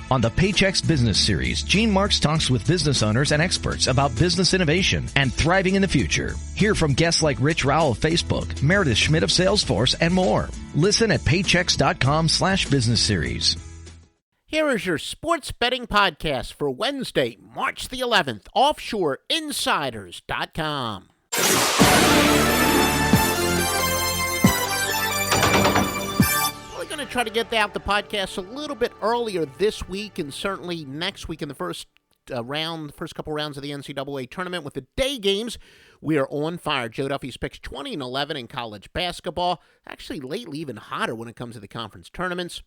On the Paychex Business Series, Gene Marks talks with business owners and experts about business innovation and thriving in the future. Hear from guests like Rich Rowell of Facebook, Meredith Schmidt of Salesforce, and more. Listen at paychex.com/business series. Here is your sports betting podcast for Wednesday, March the 11th, offshoreinsiders.com. We're going to try to get out the podcast a little bit earlier this week and certainly next week in the first couple rounds of the NCAA tournament with the day games. We are on fire. Joe Duffy's picks 20 and 11 in college basketball. Actually, lately even hotter when it comes to the conference tournaments.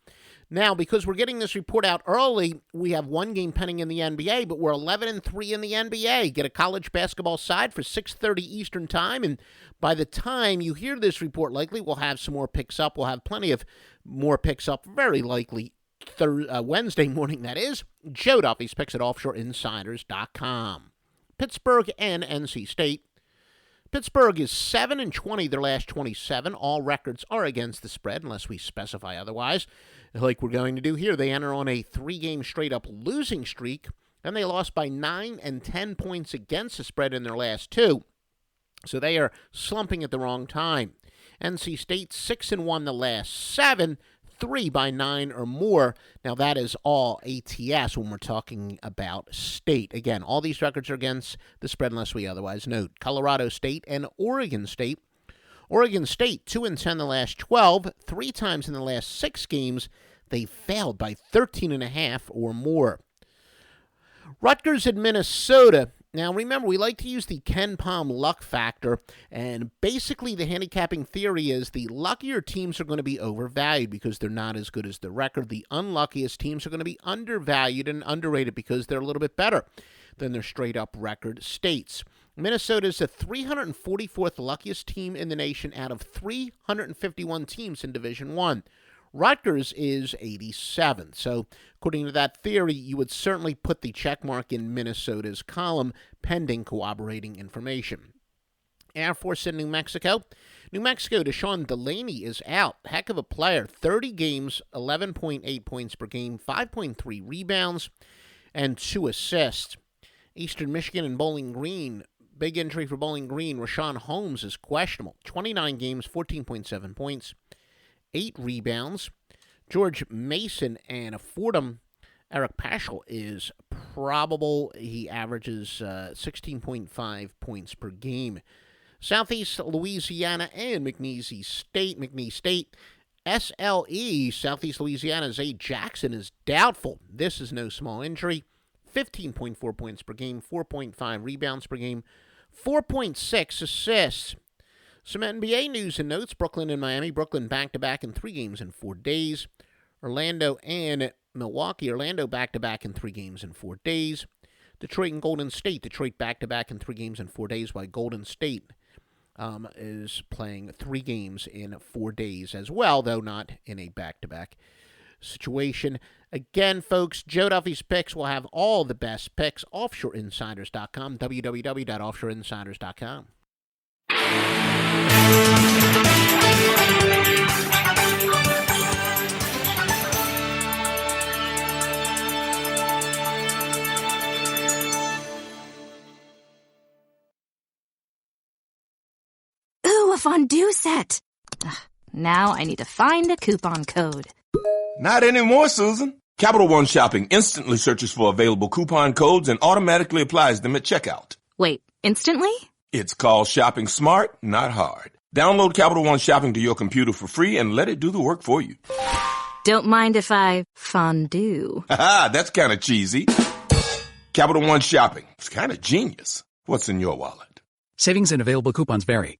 Now, because we're getting this report out early, we have one game pending in the NBA, but we're 11-3 in the NBA. Get a college basketball side for 6:30 Eastern time, and by the time you hear this report, likely we'll have some more picks up. We'll have plenty of more picks up, very likely Wednesday morning, that is. Joe Duffy's picks at offshoreinsiders.com. Pittsburgh and NC State. Pittsburgh is 7-20 their last 27. All records are against the spread unless we specify otherwise. Like we're going to do here, they enter on a 3-game straight-up losing streak, and they lost by 9 and 10 points against the spread in their last 2. So they are slumping at the wrong time. NC State 6-1 the last 7. 3 by 9 or more. Now, that is all ATS when we're talking about state. Again, all these records are against the spread unless we otherwise note. Colorado State and Oregon State. Oregon State, 2-10 the last 12. 3 times in the last 6 games, they failed by 13.5 or more. Rutgers and Minnesota. Now, remember, we like to use the Ken Pom luck factor, and basically the handicapping theory is the luckier teams are going to be overvalued because they're not as good as the record. The unluckiest teams are going to be undervalued and underrated because they're a little bit better than their straight-up record states. Minnesota is the 344th luckiest team in the nation out of 351 teams in Division I. Rutgers is 87th. So, according to that theory, you would certainly put the check mark in Minnesota's column pending corroborating information. Air Force in New Mexico. New Mexico, Deshaun Delaney is out. Heck of a player. 30 games, 11.8 points per game, 5.3 rebounds, and 2 assists. Eastern Michigan and Bowling Green. Big injury for Bowling Green. Rashawn Holmes is questionable. 29 games, 14.7 points. 8 rebounds. George Mason and Fordham. Eric Paschal is probable. He averages 16.5 points per game. Southeast Louisiana and McNeese State. SLE, Southeast Louisiana's A. Jackson is doubtful. This is no small injury. 15.4 points per game, 4.5 rebounds per game, 4.6 assists. Some NBA news and notes. Brooklyn and Miami. Brooklyn back-to-back in 3 games in 4 days. Orlando and Milwaukee. Orlando back-to-back in 3 games in 4 days. Detroit and Golden State. Detroit back-to-back in 3 games in 4 days, while Golden State is playing 3 games in 4 days as well, though not in a back-to-back situation. Again, folks, Joe Duffy's picks will have all the best picks. Offshoreinsiders.com. www.offshoreinsiders.com. Ooh, a fondue set. Ugh, now I need to find a coupon code. Not anymore, Susan. Capital One Shopping instantly searches for available coupon codes and automatically applies them at checkout. Wait, instantly? It's called shopping smart, not hard. Download Capital One Shopping to your computer for free and let it do the work for you. Don't mind if I fondue. Haha, that's kind of cheesy. Capital One Shopping. It's kind of genius. What's in your wallet? Savings and available coupons vary.